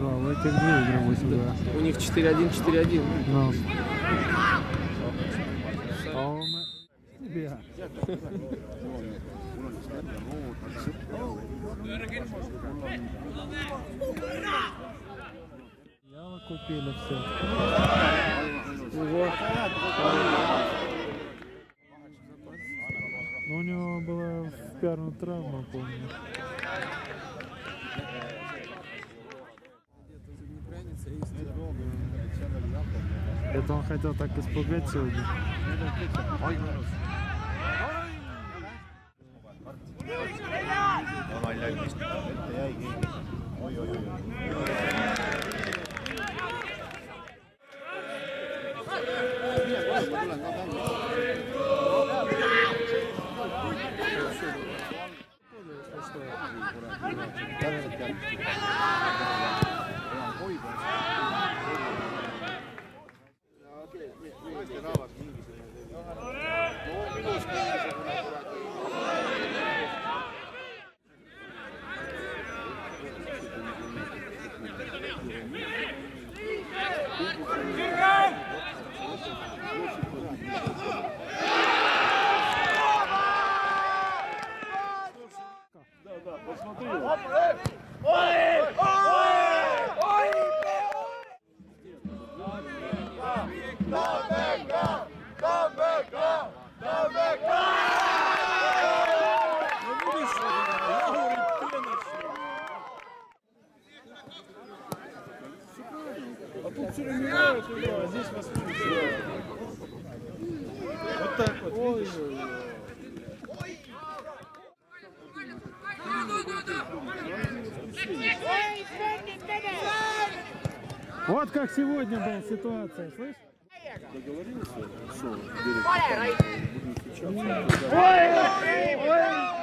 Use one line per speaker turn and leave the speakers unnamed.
Да, у этих 2 игры 8-2.
У них 4-1, 4-1.
Ну. А у меня... Тебя. Яло купили все.
Вот.
Но у него была в первую травма, помню. Это он хотел так испугать сегодня.
А тут все умирают, а здесь воспитывают. Вот так вот. Ой.
Вот как сегодня была ситуация, слышь?
Договорился, что берег будем встречаться.